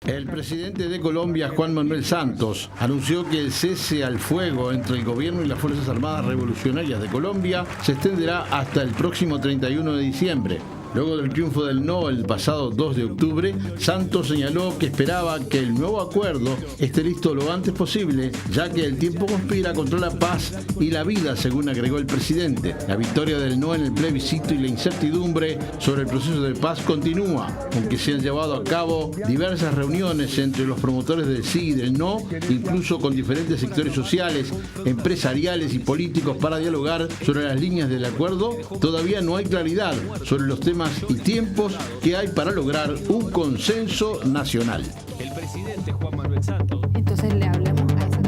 El presidente de Colombia, Juan Manuel Santos, anunció que el cese al fuego entre el gobierno y las Fuerzas Armadas Revolucionarias de Colombia se extenderá hasta el próximo 31 de diciembre. Luego del triunfo del no el pasado 2 de octubre, Santos señaló que esperaba que el nuevo acuerdo esté listo lo antes posible, ya que el tiempo conspira contra la paz y la vida, según agregó el presidente. La victoria del no en el plebiscito y la incertidumbre sobre el proceso de paz continúa, aunque se han llevado a cabo diversas reuniones entre los promotores del sí y del no, incluso con diferentes sectores sociales, empresariales y políticos para dialogar sobre las líneas del acuerdo. Todavía no hay claridad sobre los temas y tiempos que hay para lograr un consenso nacional. El presidente Juan Manuel Santos. Entonces le hablamos a esa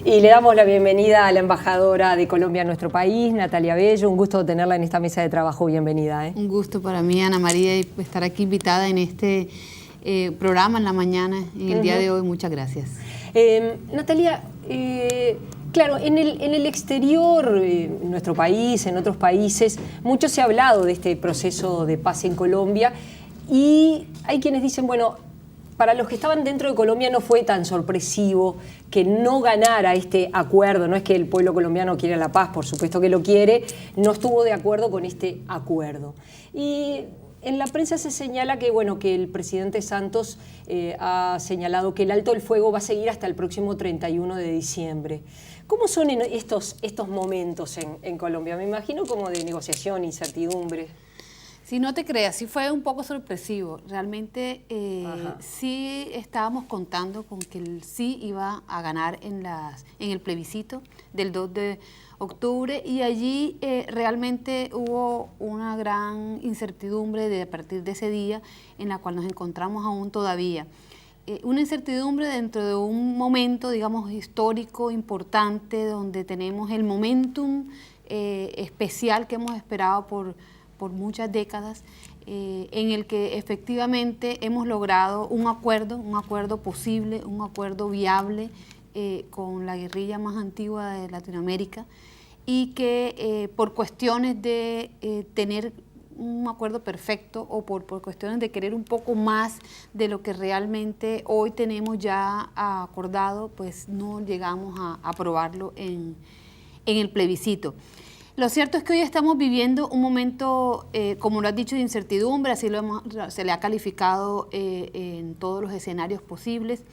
y le damos la bienvenida a la embajadora de Colombia a nuestro país, Natalia Bello. Un gusto tenerla en esta mesa de trabajo. Bienvenida. Un gusto para mí, Ana María, estar aquí invitada en este programa en la mañana, en el día de hoy. Muchas gracias. Natalia, claro, en el exterior, en nuestro país, en otros países, mucho se ha hablado de este proceso de paz en Colombia y hay quienes dicen, bueno, para los que estaban dentro de Colombia no fue tan sorpresivo que no ganara este acuerdo. No es que el pueblo colombiano quiera la paz, por supuesto que lo quiere, no estuvo de acuerdo con este acuerdo. Y en la prensa se señala que, bueno, que el presidente Santos ha señalado que el alto el fuego va a seguir hasta el próximo 31 de diciembre. ¿Cómo son estos momentos en Colombia? Me imagino como de negociación, incertidumbre. Si no te creas, sí fue un poco sorpresivo. Realmente sí estábamos contando con que el sí iba a ganar en el plebiscito del 2 de octubre y allí realmente hubo una gran incertidumbre a partir de ese día en la cual nos encontramos aún todavía. Una incertidumbre dentro de un momento, digamos, histórico, importante, donde tenemos el momentum especial que hemos esperado por muchas décadas, en el que efectivamente hemos logrado un acuerdo posible, un acuerdo viable con la guerrilla más antigua de Latinoamérica y que por cuestiones de tener un acuerdo perfecto o por cuestiones de querer un poco más de lo que realmente hoy tenemos ya acordado, pues no llegamos a aprobarlo en el plebiscito. Lo cierto es que hoy estamos viviendo un momento, como lo has dicho, de incertidumbre, así se le ha calificado en todos los escenarios posibles,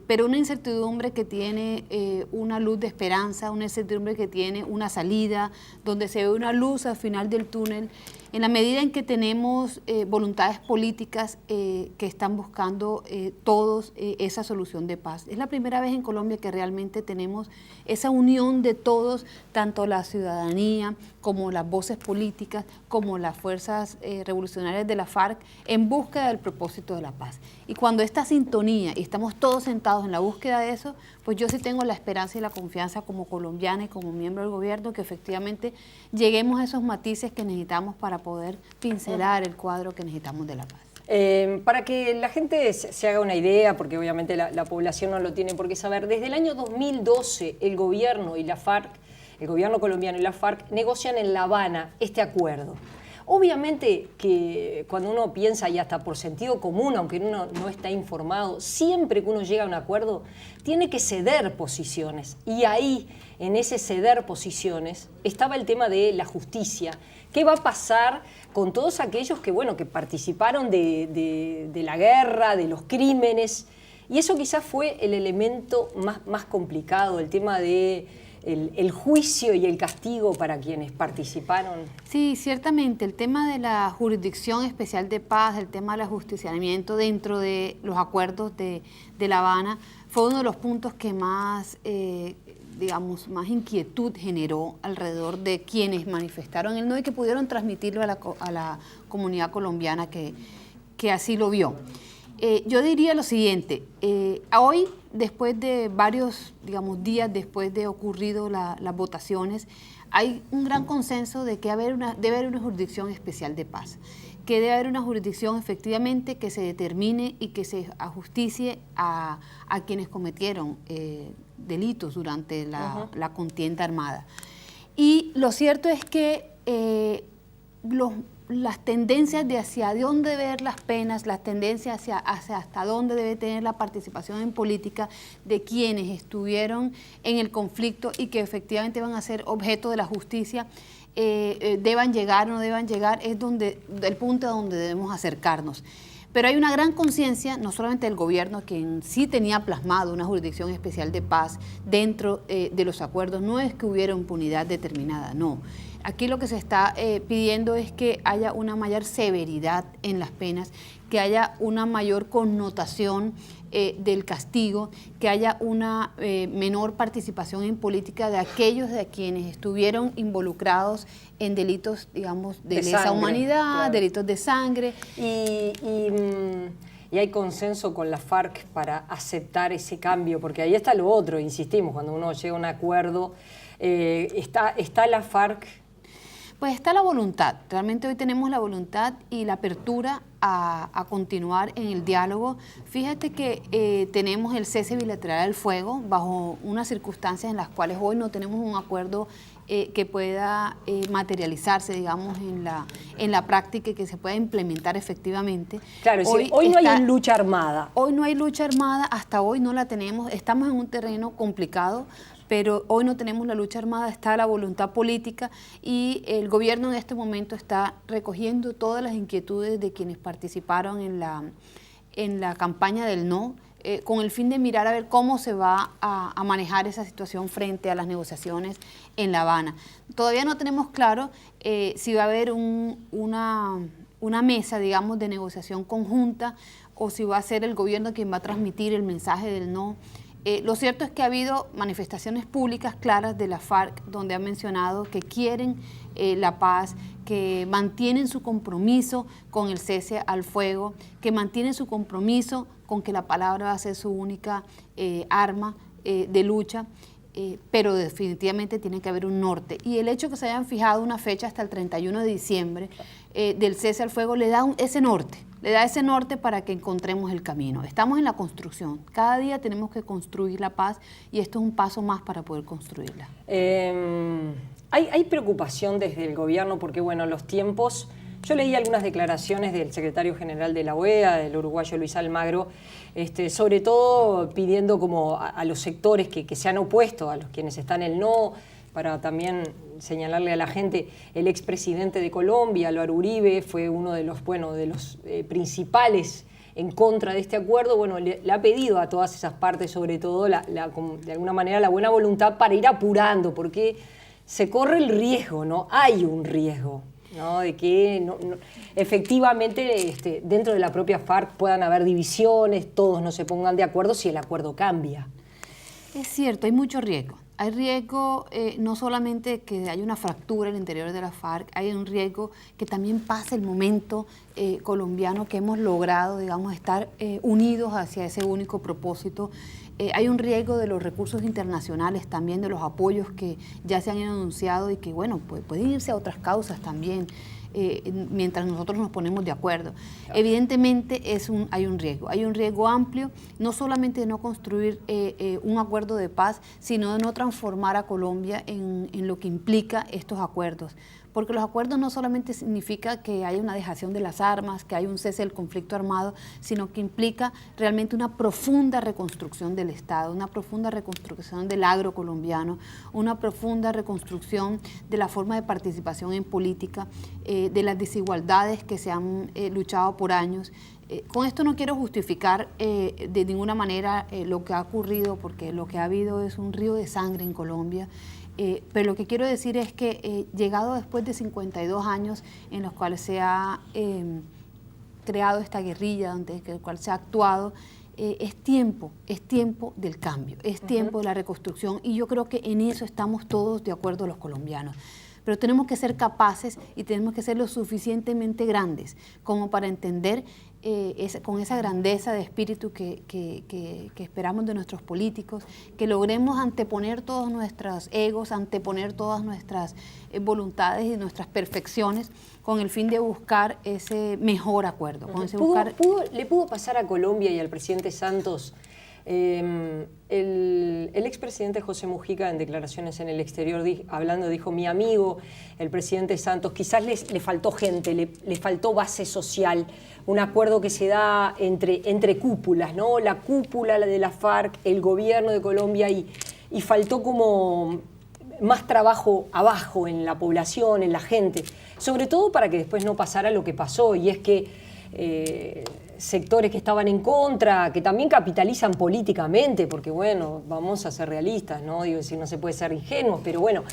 pero una incertidumbre que tiene una luz de esperanza, una incertidumbre que tiene una salida, donde se ve una luz al final del túnel, en la medida en que tenemos voluntades políticas que están buscando todos esa solución de paz. Es la primera vez en Colombia que realmente tenemos esa unión de todos, tanto la ciudadanía como las voces políticas, como las fuerzas revolucionarias de la FARC, en búsqueda del propósito de la paz. Y cuando esta sintonía, y estamos todos sentados en la búsqueda de eso, pues yo sí tengo la esperanza y la confianza como colombiana y como miembro del gobierno que efectivamente lleguemos a esos matices que necesitamos para poder pincelar el cuadro que necesitamos de la paz. Para que la gente se haga una idea, porque obviamente la población no lo tiene por qué saber, desde el año 2012 el gobierno y la FARC, el gobierno colombiano y la FARC negocian en La Habana este acuerdo. Obviamente que cuando uno piensa, y hasta por sentido común, aunque uno no está informado, siempre que uno llega a un acuerdo tiene que ceder posiciones. Y ahí, en ese ceder posiciones, estaba el tema de la justicia. ¿Qué va a pasar con todos aquellos que, bueno, que participaron de la guerra, de los crímenes? Y eso quizás fue el elemento más complicado, el tema de el juicio y el castigo para quienes participaron. Sí, ciertamente, el tema de la Jurisdicción Especial de Paz, el tema del ajusticiamiento dentro de los acuerdos de La Habana, fue uno de los puntos que más, más inquietud generó alrededor de quienes manifestaron el no y que pudieron transmitirlo a la comunidad colombiana que así lo vio. Yo diría lo siguiente, hoy, después de varios, días después de ocurrido las votaciones, hay un gran consenso de que debe haber una jurisdicción especial de paz, que debe haber una jurisdicción efectivamente que se determine y que se ajusticie a quienes cometieron delitos durante la contienda armada. Y lo cierto es que las tendencias de hacia dónde ver las penas, las tendencias hacia hasta dónde debe tener la participación en política de quienes estuvieron en el conflicto y que efectivamente van a ser objeto de la justicia, deban llegar o no deban llegar, es el punto a donde debemos acercarnos. Pero hay una gran conciencia, no solamente del gobierno, que en sí tenía plasmado una jurisdicción especial de paz dentro de los acuerdos. No es que hubiera impunidad determinada, no. Aquí lo que se está pidiendo es que haya una mayor severidad en las penas, que haya una mayor connotación del castigo, que haya una menor participación en política de aquellos de quienes estuvieron involucrados en delitos, digamos, de lesa humanidad, claro, delitos de sangre. Y hay consenso con la FARC para aceptar ese cambio, porque ahí está lo otro, insistimos, cuando uno llega a un acuerdo, está la FARC. Pues está la voluntad, realmente hoy tenemos la voluntad y la apertura a continuar en el diálogo. Fíjate que tenemos el cese bilateral del fuego bajo unas circunstancias en las cuales hoy no tenemos un acuerdo que pueda materializarse, digamos, en la práctica y que se pueda implementar efectivamente. Claro, hoy no hay lucha armada. Hoy no hay lucha armada, hasta hoy no la tenemos, estamos en un terreno complicado, pero hoy no tenemos la lucha armada, está la voluntad política y el gobierno en este momento está recogiendo todas las inquietudes de quienes participaron en la campaña del no, con el fin de mirar a ver cómo se va a manejar esa situación frente a las negociaciones en La Habana. Todavía no tenemos claro si va a haber una mesa, digamos, de negociación conjunta o si va a ser el gobierno quien va a transmitir el mensaje del no. Lo cierto es que ha habido manifestaciones públicas claras de la FARC donde han mencionado que quieren la paz, que mantienen su compromiso con el cese al fuego, que mantienen su compromiso con que la palabra va a ser su única arma de lucha, pero definitivamente tiene que haber un norte. Y el hecho que se hayan fijado una fecha hasta el 31 de diciembre del cese al fuego le da ese norte para que encontremos el camino. Estamos en la construcción, cada día tenemos que construir la paz y esto es un paso más para poder construirla. Hay preocupación desde el gobierno porque, bueno, los tiempos... Yo leí algunas declaraciones del secretario general de la OEA, del uruguayo Luis Almagro, sobre todo pidiendo como a los sectores que se han opuesto, a los quienes están en el no, para también señalarle a la gente, el expresidente de Colombia, Álvaro Uribe, fue uno de los principales en contra de este acuerdo. Bueno, le ha pedido a todas esas partes, sobre todo, de alguna manera, la buena voluntad para ir apurando, porque se corre el riesgo, ¿no? Hay un riesgo, ¿no? De que efectivamente dentro de la propia FARC puedan haber divisiones, todos no se pongan de acuerdo si el acuerdo cambia. Es cierto, hay mucho riesgo. Hay riesgo no solamente que haya una fractura en el interior de la FARC, hay un riesgo que también pase el momento colombiano que hemos logrado, digamos, estar unidos hacia ese único propósito. Hay un riesgo de los recursos internacionales, también de los apoyos que ya se han anunciado y que, bueno, pueden irse a otras causas también, mientras nosotros nos ponemos de acuerdo. Claro. Evidentemente hay un riesgo amplio, no solamente de no construir un acuerdo de paz, sino de no transformar a Colombia en lo que implica estos acuerdos. Porque los acuerdos no solamente significa que haya una dejación de las armas, que haya un cese del conflicto armado, sino que implica realmente una profunda reconstrucción del Estado, una profunda reconstrucción del agro colombiano, una profunda reconstrucción de la forma de participación en política, de las desigualdades que se han luchado por años. Con esto no quiero justificar de ninguna manera lo que ha ocurrido, porque lo que ha habido es un río de sangre en Colombia. Pero lo que quiero decir es que llegado después de 52 años en los cuales se ha creado esta guerrilla, en el cual se ha actuado, es tiempo del cambio, es tiempo de la reconstrucción y yo creo que en eso estamos todos de acuerdo los colombianos. Pero tenemos que ser capaces y tenemos que ser lo suficientemente grandes como para entender con esa grandeza de espíritu que esperamos de nuestros políticos, que logremos anteponer todos nuestros egos, anteponer todas nuestras voluntades y nuestras perfecciones con el fin de buscar ese mejor acuerdo. ¿Le pudo pasar a Colombia y al presidente Santos El expresidente José Mujica, en declaraciones en el exterior, dijo, mi amigo, el presidente Santos, quizás le faltó gente, le faltó base social, un acuerdo que se da entre cúpulas, ¿no? La cúpula de la FARC, el gobierno de Colombia, y faltó como más trabajo abajo en la población, en la gente, sobre todo para que después no pasara lo que pasó, y es que sectores que estaban en contra, que también capitalizan políticamente, porque bueno, vamos a ser realistas, ¿no? Digo, decir, no se puede ser ingenuos, pero bueno,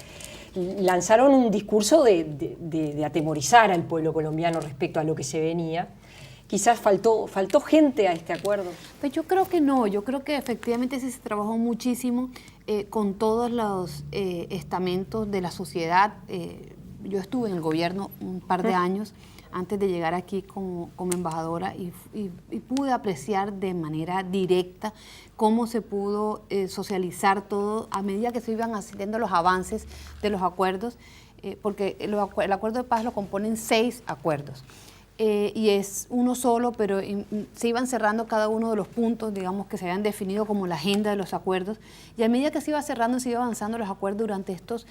lanzaron un discurso de atemorizar al pueblo colombiano respecto a lo que se venía. Quizás faltó gente a este acuerdo. Pues yo creo que no, yo creo que efectivamente sí se trabajó muchísimo con todos los estamentos de la sociedad. Yo estuve en el gobierno un par de años antes de llegar aquí como embajadora y pude apreciar de manera directa cómo se pudo socializar todo a medida que se iban haciendo los avances de los acuerdos, porque el acuerdo de paz lo componen 6 acuerdos. Y es uno solo, pero se iban cerrando cada uno de los puntos, digamos, que se habían definido como la agenda de los acuerdos, y a medida que se iba cerrando, se iba avanzando los acuerdos durante estos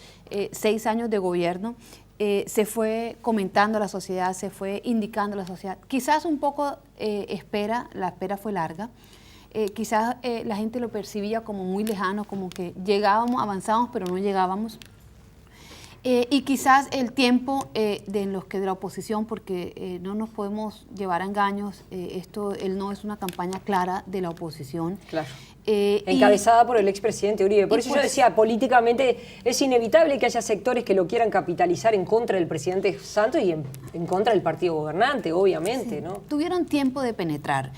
6 años de gobierno, se fue comentando a la sociedad, se fue indicando a la sociedad. Quizás un poco la espera fue larga, quizás la gente lo percibía como muy lejano, como que llegábamos, avanzábamos, pero no llegábamos. Y quizás el tiempo de los que de la oposición, porque no nos podemos llevar a engaños, el no es una campaña clara de la oposición. Claro. Encabezada por el expresidente Uribe. Por eso yo decía, políticamente es inevitable que haya sectores que lo quieran capitalizar en contra del presidente Santos y en contra del partido gobernante, obviamente, sí, ¿no? Tuvieron tiempo de penetrar,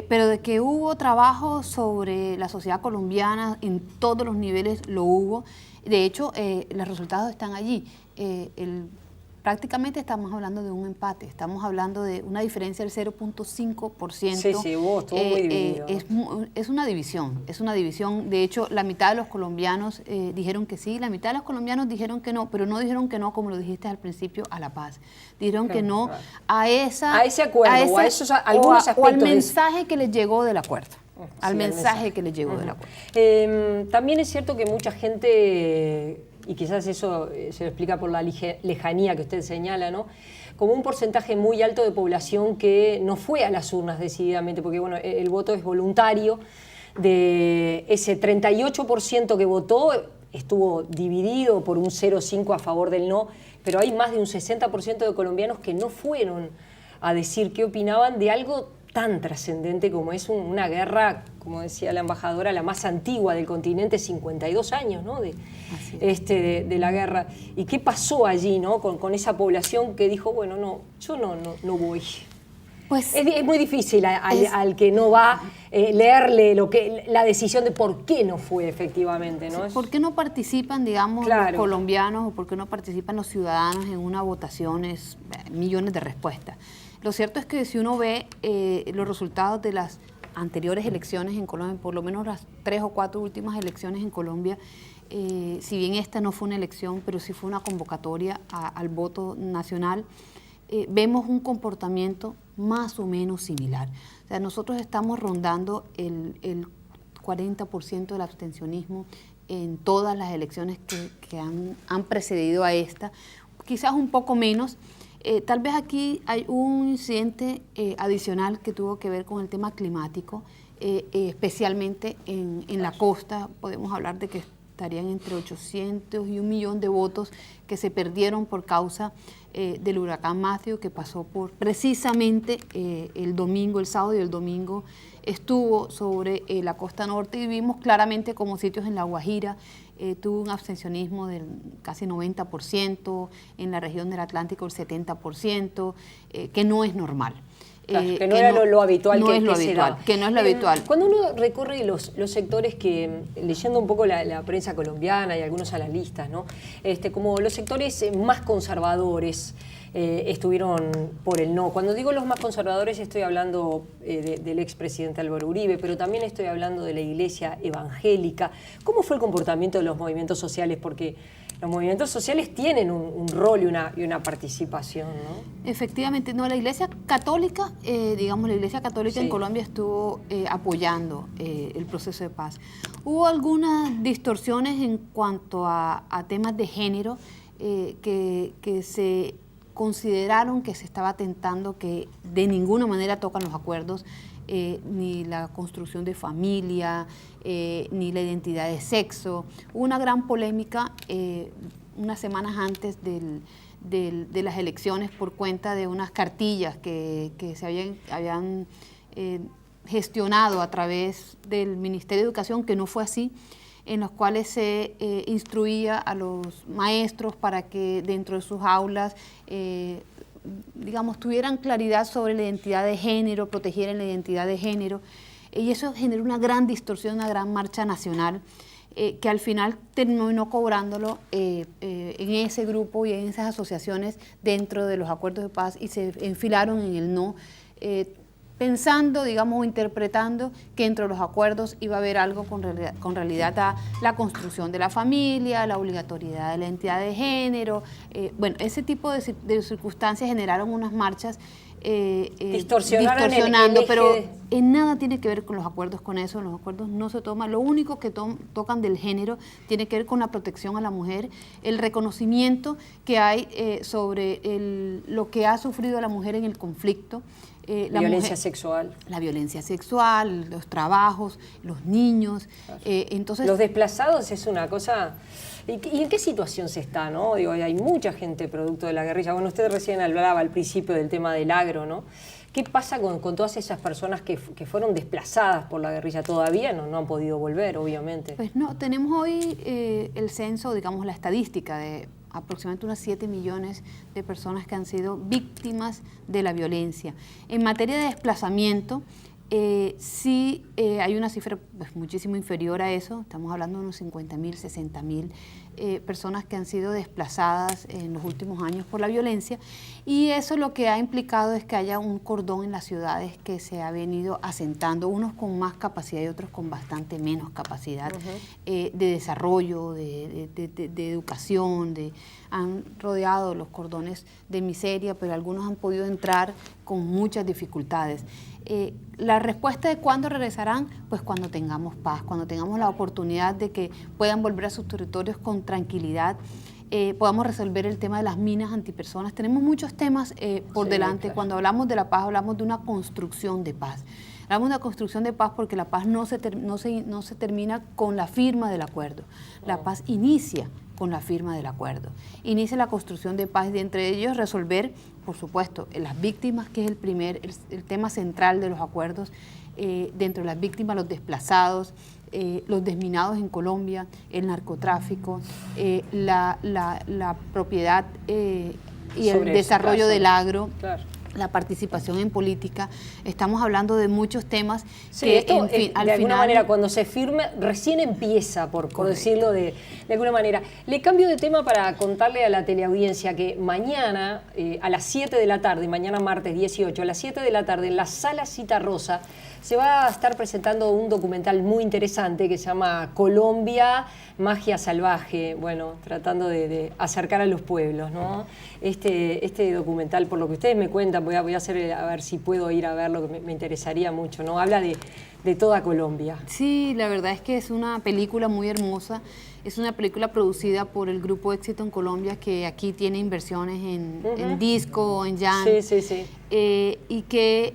pero de que hubo trabajo sobre la sociedad colombiana en todos los niveles, lo hubo. De hecho, los resultados están allí. Prácticamente estamos hablando de un empate, estamos hablando de una diferencia del 0.5%. Sí, estuvo muy dividido. Es una división. De hecho, la mitad de los colombianos dijeron que sí, la mitad de los colombianos dijeron que no, pero no dijeron que no, como lo dijiste al principio, a la paz. Dijeron que no a ese acuerdo, o al mensaje que les llegó del acuerdo. Al mensaje que les llegó del acuerdo. También es cierto que mucha gente, y quizás eso se lo explica por la lejanía que usted señala, ¿no? Como un porcentaje muy alto de población que no fue a las urnas decididamente, porque bueno, el voto es voluntario. De ese 38% que votó, estuvo dividido por un 0,5 a favor del no, pero hay más de un 60% de colombianos que no fueron a decir qué opinaban de algo tan trascendente como es una guerra, como decía la embajadora, la más antigua del continente, 52 años, ¿no? de la guerra. ¿Y qué pasó allí, ¿no? con esa población que dijo, bueno, no, yo no voy? Pues es muy difícil al que no va leerle la decisión de por qué no fue efectivamente, ¿no? Sí, ¿por qué no participan, digamos, los colombianos, o por qué no participan los ciudadanos en una votación? Es millones de respuestas. Lo cierto es que si uno ve los resultados de las anteriores elecciones en Colombia, por lo menos las 3 o 4 últimas elecciones en Colombia, si bien esta no fue una elección, pero sí fue una convocatoria al voto nacional, vemos un comportamiento más o menos similar. O sea, nosotros estamos rondando el 40% del abstencionismo en todas las elecciones que han precedido a esta, quizás un poco menos. Tal vez aquí hay un incidente adicional que tuvo que ver con el tema climático, especialmente en la costa. Podemos hablar de que estarían entre 800 y 1 millón de votos que se perdieron por causa del huracán Matthew, que pasó por precisamente el sábado y el domingo estuvo sobre la costa norte, y vimos claramente como sitios en La Guajira tuvo un abstencionismo del casi 90%, en la región del Atlántico el 70%, que no es normal. Claro, que no era lo habitual que no es lo habitual. Cuando uno recorre los sectores que, leyendo un poco la prensa colombiana y algunos analistas, ¿no? Como los sectores más conservadores estuvieron por el no. Cuando digo los más conservadores estoy hablando del expresidente Álvaro Uribe, pero también estoy hablando de la iglesia evangélica. ¿Cómo fue el comportamiento de los movimientos sociales? Porque los movimientos sociales tienen un rol y una participación, ¿no? Efectivamente, no, la Iglesia Católica, digamos, la Iglesia Católica en Colombia estuvo apoyando el proceso de paz. Hubo algunas distorsiones en cuanto a temas de género que se consideraron que se estaba atentando, que de ninguna manera tocan los acuerdos, ni la construcción de familia, ni la identidad de sexo. Hubo una gran polémica unas semanas antes de las elecciones por cuenta de unas cartillas que se habían gestionado a través del Ministerio de Educación, que no fue así, en los cuales se instruía a los maestros para que dentro de sus aulas digamos, tuvieran claridad sobre la identidad de género, protegieran la identidad de género, y eso generó una gran distorsión, una gran marcha nacional, que al final terminó cobrándolo en ese grupo y en esas asociaciones dentro de los acuerdos de paz, y se enfilaron en el no, pensando, digamos, o interpretando que entre los acuerdos iba a haber algo con realidad a la construcción de la familia, la obligatoriedad de la identidad de género. Bueno, ese tipo de circunstancias generaron unas marchas distorsionando, pero en nada tiene que ver con los acuerdos con eso. Los acuerdos no se toman. Lo único que tocan del género tiene que ver con la protección a la mujer, el reconocimiento que hay sobre lo que ha sufrido la mujer en el conflicto. La violencia sexual. La violencia sexual, los trabajos, los niños. Claro. Entonces, los desplazados es una cosa... ¿Y en qué situación se está, no? Digo, hay mucha gente producto de la guerrilla. Bueno, usted recién hablaba al principio del tema del agro, ¿no? ¿Qué pasa con todas esas personas que fueron desplazadas por la guerrilla? Todavía no han podido volver, obviamente. Pues no, tenemos hoy el censo, digamos, la estadística de aproximadamente unas 7 millones de personas que han sido víctimas de la violencia. En materia de desplazamiento, sí hay una cifra pues, muchísimo inferior a eso. Estamos hablando de unos 50.000, 60.000 personas que han sido desplazadas en los últimos años por la violencia, y eso lo que ha implicado es que haya un cordón en las ciudades que se ha venido asentando, unos con más capacidad y otros con bastante menos capacidad de desarrollo, de educación, han rodeado los cordones de miseria, pero algunos han podido entrar con muchas dificultades. La respuesta de cuándo regresarán, pues cuando tengamos paz, cuando tengamos la oportunidad de que puedan volver a sus territorios con tranquilidad, podamos resolver el tema de las minas antipersonas. Tenemos muchos temas por delante. Claro. Cuando hablamos de la paz, hablamos de una construcción de paz. Hablamos de una construcción de paz porque la paz no se termina con la firma del acuerdo. La paz inicia con la firma del acuerdo. Inicia la construcción de paz, y de entre ellos resolver, por supuesto, las víctimas, que es el tema central de los acuerdos, dentro de las víctimas, los desplazados, los desminados en Colombia, el narcotráfico, la propiedad y el desarrollo del agro. Claro. La participación en política. Estamos hablando de muchos temas que, esto, en fin, de alguna manera, cuando se firme, recién empieza, por decirlo de alguna manera. Le cambio de tema para contarle a la teleaudiencia que mañana, a las 7 de la tarde, mañana martes 18, a las 7 de la tarde, en la Sala Citarrosa, se va a estar presentando un documental muy interesante que se llama Colombia, Magia Salvaje, bueno, tratando de acercar a los pueblos, ¿no? Este documental, por lo que ustedes me cuentan, voy a hacer, a ver si puedo ir a verlo, que me interesaría mucho, ¿no? Habla de toda Colombia. Sí, la verdad es que es una película muy hermosa. Es una película producida por el Grupo Éxito en Colombia, que aquí tiene inversiones en disco, en Jan. Sí. Y que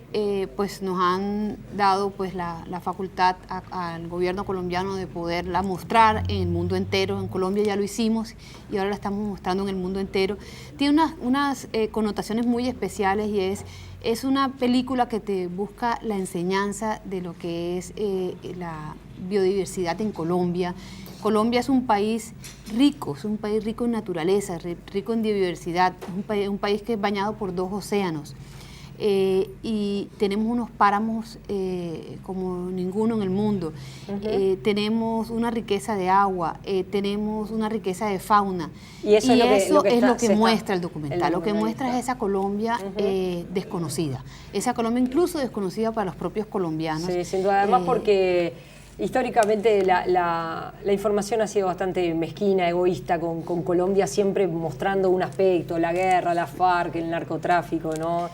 pues nos han dado pues la facultad al gobierno colombiano de poderla mostrar en el mundo entero. En Colombia ya lo hicimos y ahora la estamos mostrando en el mundo entero. Tiene unas connotaciones muy especiales, y es una película que te busca la enseñanza de lo que es la biodiversidad en Colombia. Colombia es un país rico en naturaleza, rico en biodiversidad, es un país que es bañado por 2 océanos, y tenemos unos páramos como ninguno en el mundo. Tenemos una riqueza de agua, tenemos una riqueza de fauna, y eso es lo que muestra el documental. Lo que muestra es esa Colombia desconocida, esa Colombia incluso desconocida para los propios colombianos. Sí, sin duda, además porque Históricamente la información ha sido bastante mezquina, egoísta, con Colombia siempre mostrando un aspecto, la guerra, la FARC, el narcotráfico, ¿no?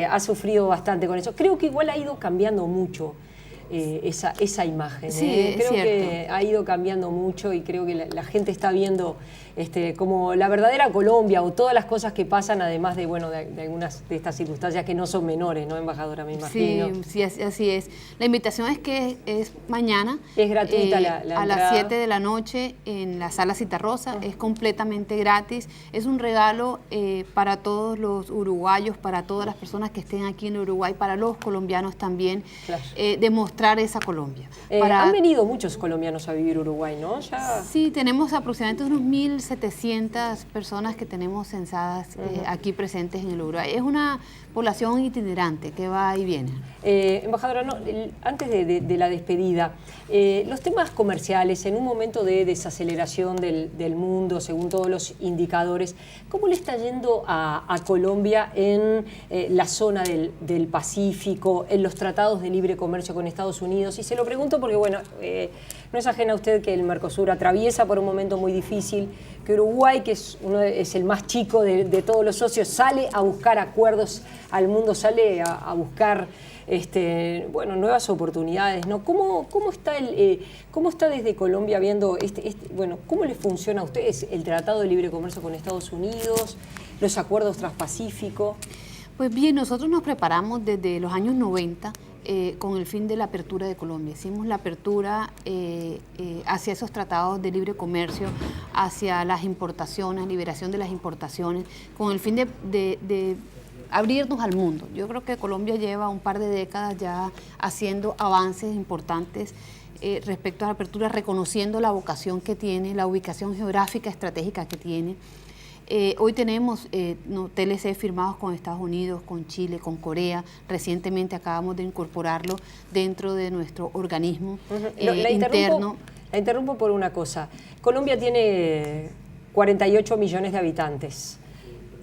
Ha sufrido bastante con eso. Creo que igual ha ido cambiando mucho esa imagen. Sí, creo cierto. que ha ido cambiando mucho y creo que la gente está viendo como la verdadera Colombia o todas las cosas que pasan, además de, bueno, de algunas de estas circunstancias que no son menores, ¿no, embajadora? Me imagino. Sí, así es. La invitación es que es mañana. Es gratuita la a entrada. las 7 de la noche en la Sala Citarrosa. Es completamente gratis. Es un regalo para todos los uruguayos, para todas las personas que estén aquí en Uruguay, para los colombianos también, Claro. Demostrar esa Colombia. Han venido muchos colombianos a vivir a Uruguay, ¿no? Sí, tenemos aproximadamente unos 1.700 personas que tenemos censadas aquí presentes en el Uruguay. Es una población itinerante que va y viene. Embajadora, antes de la despedida, los temas comerciales, en un momento de desaceleración del mundo, según todos los indicadores, ¿cómo le está yendo a Colombia en la zona del Pacífico, en los tratados de libre comercio con Estados Unidos? Y se lo pregunto porque, bueno, no es ajena a usted que el Mercosur atraviesa por un momento muy difícil, que Uruguay, que es el más chico de todos los socios, sale a buscar acuerdos al mundo, sale a buscar nuevas oportunidades, ¿no? ¿Cómo está desde Colombia viendo cómo les funciona a ustedes el Tratado de Libre Comercio con Estados Unidos, los acuerdos transpacíficos? Pues bien, nosotros nos preparamos desde los años 90 con el fin de la apertura de Colombia. Hicimos la apertura hacia esos tratados de libre comercio, hacia las importaciones, liberación de las importaciones, con el fin de abrirnos al mundo. Yo creo que Colombia lleva un par de décadas ya haciendo avances importantes respecto a la apertura, reconociendo la vocación que tiene, la ubicación geográfica estratégica que tiene. Hoy tenemos TLC firmados con Estados Unidos, con Chile, con Corea. Recientemente acabamos de incorporarlo dentro de nuestro organismo interno. La interrumpo por una cosa. Colombia tiene 48 millones de habitantes.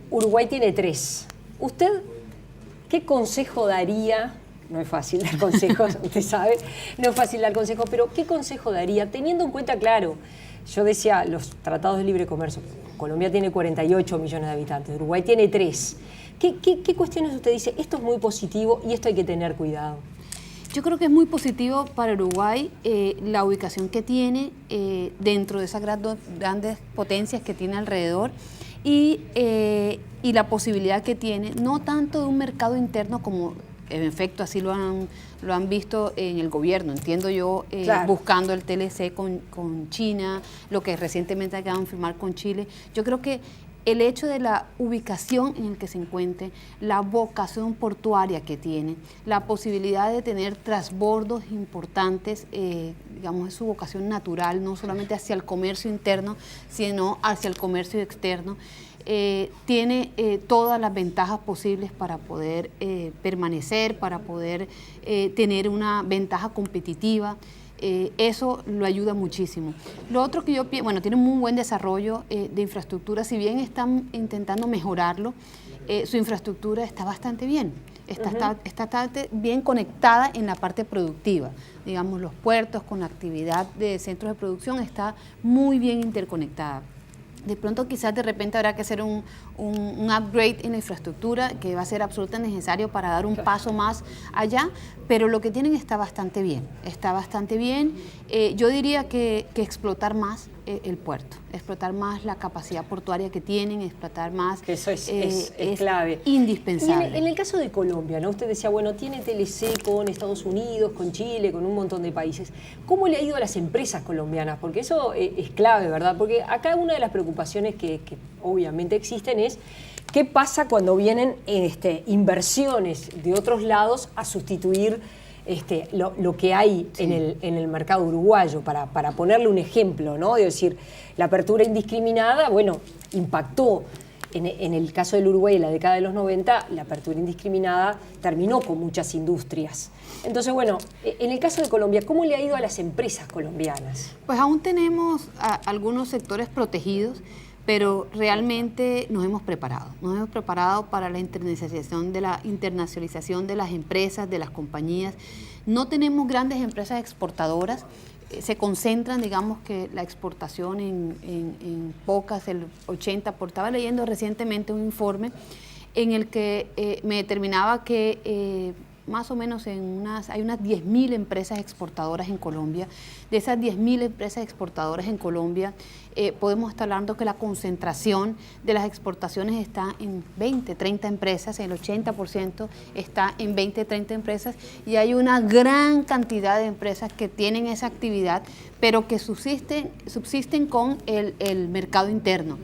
Uruguay tiene 3. ¿Usted qué consejo daría? No es fácil dar consejos, usted sabe, no es fácil dar consejos, pero ¿qué consejo daría? Teniendo en cuenta, claro, yo decía los tratados de libre comercio, Colombia tiene 48 millones de habitantes, Uruguay tiene 3. ¿Qué cuestiones usted dice? Esto es muy positivo y esto hay que tener cuidado. Yo creo que es muy positivo para Uruguay la ubicación que tiene dentro de esas grandes potencias que tiene alrededor y la posibilidad que tiene, no tanto de un mercado interno como en efecto así lo han visto en el gobierno, entiendo yo, claro, buscando el TLC con China, lo que recientemente acaban de firmar con Chile. Yo creo que el hecho de la ubicación en el que se encuentre, la vocación portuaria que tiene, la posibilidad de tener transbordos importantes, digamos, es su vocación natural, no solamente hacia el comercio interno, sino hacia el comercio externo. Tiene todas las ventajas posibles para poder permanecer, para poder tener una ventaja competitiva. Eso lo ayuda muchísimo. Lo otro que yo pienso, bueno, tiene un muy buen desarrollo de infraestructura, si bien están intentando mejorarlo, su infraestructura está bastante bien. Está bastante bien conectada en la parte productiva. Digamos, los puertos con actividad de centros de producción está muy bien interconectada. De pronto quizás de repente habrá que hacer un upgrade en la infraestructura que va a ser absolutamente necesario para dar un paso más allá, pero lo que tienen está bastante bien, yo diría que explotar más el puerto, explotar más la capacidad portuaria que tienen, explotar más. Que eso es clave. Indispensable. Y en el caso de Colombia, ¿no? Usted decía, bueno, tiene TLC con Estados Unidos, con Chile, con un montón de países. ¿Cómo le ha ido a las empresas colombianas? Porque eso es clave, ¿verdad? Porque acá una de las preocupaciones que obviamente existen es qué pasa cuando vienen inversiones de otros lados a sustituir lo que hay en el mercado uruguayo, para ponerle un ejemplo, ¿no? Es decir, la apertura indiscriminada, bueno, impactó. En el caso del Uruguay, en la década de los 90, la apertura indiscriminada terminó con muchas industrias. Entonces, bueno, en el caso de Colombia, ¿cómo le ha ido a las empresas colombianas? Pues aún tenemos algunos sectores protegidos, pero realmente nos hemos preparado para la internacionalización de las empresas, de las compañías. No tenemos grandes empresas exportadoras, se concentran, digamos que la exportación en pocas, el 80%. Estaba leyendo recientemente un informe en el que me determinaba que más o menos hay unas 10.000 empresas exportadoras en Colombia. De esas 10.000 empresas exportadoras en Colombia, podemos estar hablando que la concentración de las exportaciones está en 20, 30 empresas, el 80% está en 20, 30 empresas, y hay una gran cantidad de empresas que tienen esa actividad, pero que subsisten con el mercado interno.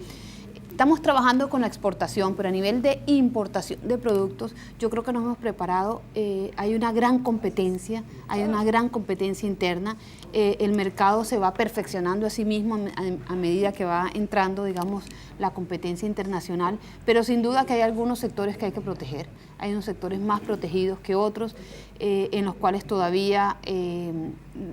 Estamos trabajando con la exportación, pero a nivel de importación de productos, yo creo que nos hemos preparado. Hay una gran competencia interna. El mercado se va perfeccionando a sí mismo a medida que va entrando, digamos, la competencia internacional, pero sin duda que hay algunos sectores que hay que proteger. Hay unos sectores más protegidos que otros, en los cuales todavía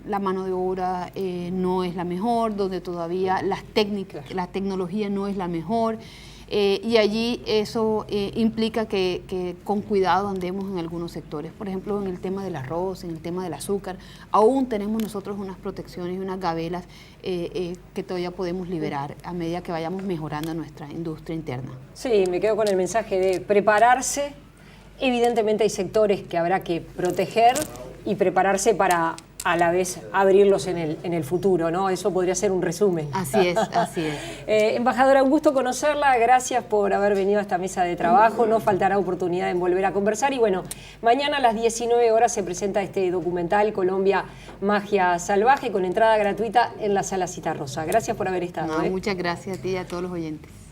la mano de obra no es la mejor, donde todavía la tecnología no es la mejor, y allí eso implica que con cuidado andemos en algunos sectores. Por ejemplo, en el tema del arroz, en el tema del azúcar, aún tenemos nosotros unas protecciones y unas gabelas que todavía podemos liberar a medida que vayamos mejorando nuestra industria interna. Sí, me quedo con el mensaje de prepararse. Evidentemente hay sectores que habrá que proteger y prepararse para a la vez abrirlos en el futuro, ¿no? Eso podría ser un resumen. Así es, así es. Embajadora, un gusto conocerla, gracias por haber venido a esta mesa de trabajo, no faltará oportunidad de volver a conversar y bueno, mañana a las 19 horas se presenta este documental Colombia, Magia Salvaje, con entrada gratuita en la Sala Citarrosa. Gracias por haber estado. Muchas gracias a ti y a todos los oyentes.